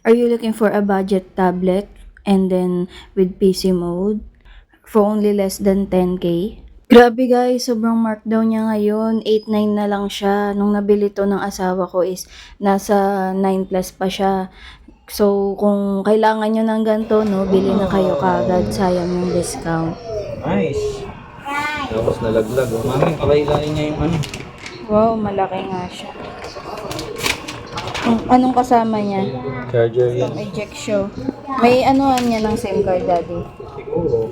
Are you looking for a budget tablet and then with PC mode for only less than 10k? Grabe guys, sobrang markdown niya ngayon. 8.9 na lang siya. Nung nabili to ng asawa ko is nasa 9 plus pa siya. So, kung kailangan nyo ng ganito, no, bili na kayo kagad. Sayang yung discount. Nice. Tapos nalaglag. Oh, mami, pakailain niya yung ano. Wow, malaki nga siya. Anong kasama niya? Charger yan. Itong ejection. May anuhan niya ng SIM card, daddy? Siguro.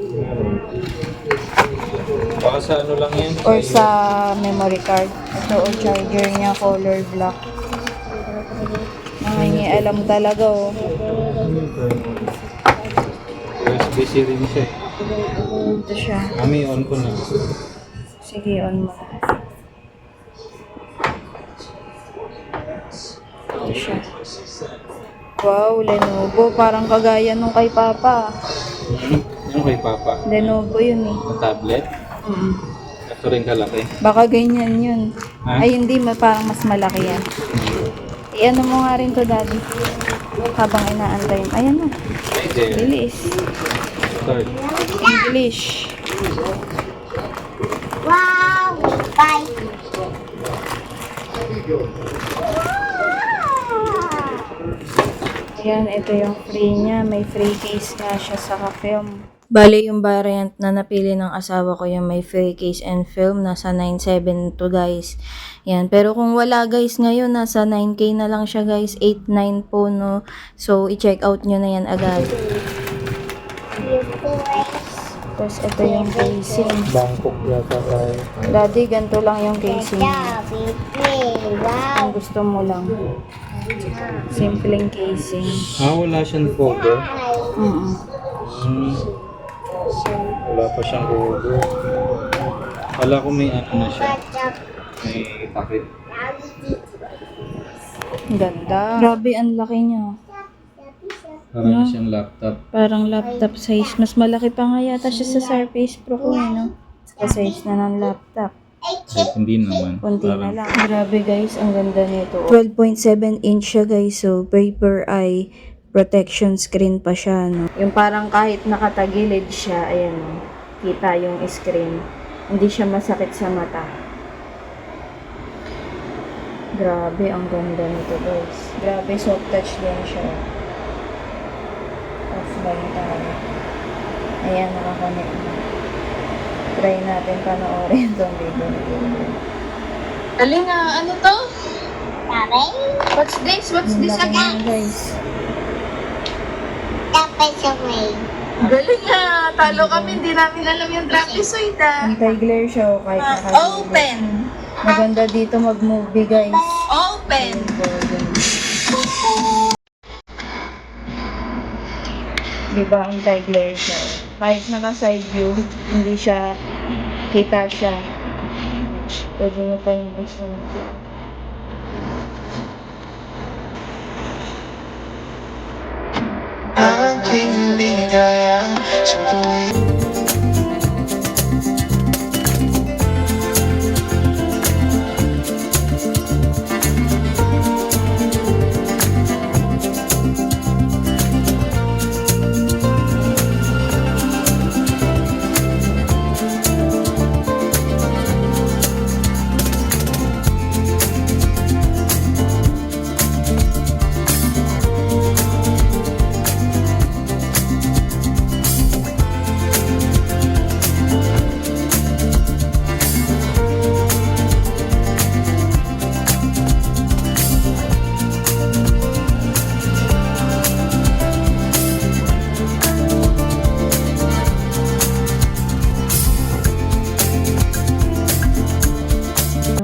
Baka sa ano lang yan. Or sa memory card. Ito o charger niya, color black. Alam talaga oh. USB-C rin siya. Ito siya. Mami, on ko na. Sige, on mo. Ito siya. Wow, Lenovo. Parang kagaya nung kay Papa. Yung kay Papa. Lenovo yun eh. Na tablet. Ito rin kalaki. Baka ganyan yun. Ha? Ay, hindi. Parang mas malaki yan. Iano mo nga rin to, daddy. Habang inaantay mo. Ayan na. Right there. Bilis. Start. English. Wow! Bye! Ayan, ito yung free niya. May free case nga siya sa film. Bale, yung variant na napili ng asawa ko yung may free case and film, nasa 9.7 to guys. Yan, pero kung wala guys ngayon, nasa 9k na lang siya guys, 8.9 po no. So, i-check out nyo na yan agad. Tapos, ito yung casing. Bangkok yata tayo. Daddy, ganito lang yung casing. Yeah, baby! Wow! Ang gusto mo lang. Simpleng casing. Ah, wala siyang cover. Mm-mm. Wala pa siyang cover. Kala ko may ano na siya. May takip. Ganda. Grabe, ang laki niya. Parang siyang laptop. Parang laptop size. Mas malaki pa nga yata siya sa Surface Pro ko, no? Sa size na ng laptop. Kahit hindi naman. Kunti na lang. Grabe guys, ang ganda nito. 12.7 inch siya guys. So, paper eye protection screen pa siya, no? Yung parang kahit nakatagilid siya, ayan, no? Kita yung screen. Hindi siya masakit sa mata. Grabe, ang ganda nito guys. Grabe, soft touch din siya. Offline tayo. Ayan, nakakonect na. Try natin panoorin itong video nito. Galing ano to? Tapay? What's this? What's this Ang laki again? niya, guys. Tapay sa way. Galing talo kami, hindi namin alam yung trapezoid Anti-glare siya, kahit nakagilid. Open! Maganda dito mag-movie, guys. Open! Diba, anti-glare siya. Kahit naka-side view, hindi siya, kita siya. Pwede mo pa yung gusto. Hindi kaya sa tuwing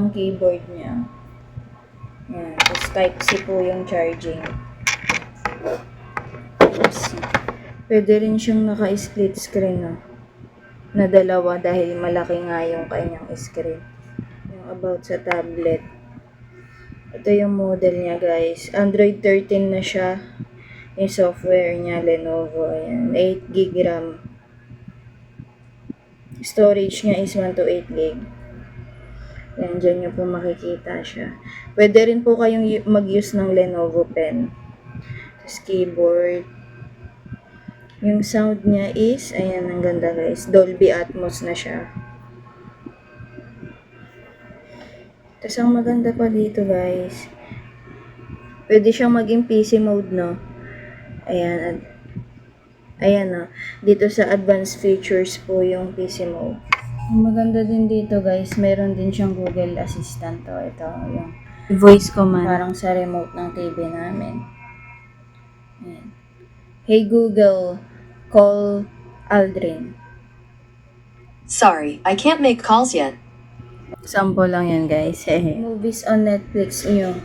Ang keyboard niya. Yan. Tapos Type-C po yung charging. Type-C. Pwede rin siyang naka-split screen, no? Na dalawa dahil malaki nga yung kanyang screen. Yung about sa tablet. Ito yung model niya, guys. Android 13 na siya. Yung software niya, Lenovo. Ayan. 8 GB RAM. Storage niya is 1 to 8 GB. Yan, dyan nyo po makikita siya. Pwede rin po kayong mag-use ng Lenovo pen. keyboard. Yung sound niya is, ayan, ang ganda guys. Dolby Atmos na siya. Tapos ang maganda pa dito guys, pwede siyang maging PC mode, no? Ayan, ayan no. Dito sa advanced features po yung PC mode. Ang maganda din dito guys, meron din siyang Google Assistant. To. Ito, yung voice command. Parang sa remote ng TV namin. Ayan. Hey Google, call Aldrin. Sorry, I can't make calls yet. Sample lang yan guys. Movies on Netflix nyo.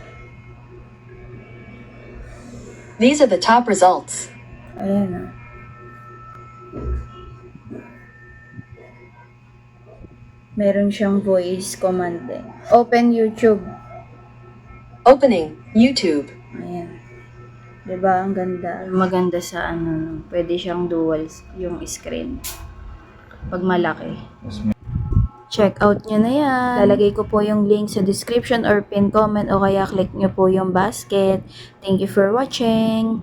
These are the top results. Ayan o. Meron siyang voice command din. Open YouTube. Opening YouTube. Ayan. Diba? Ang ganda. Maganda sa ano. Pwede siyang dual yung screen. Pag malaki. Check out nyo na yan. Lalagay ko po yung link sa description or pin comment o kaya click nyo po yung basket. Thank you for watching.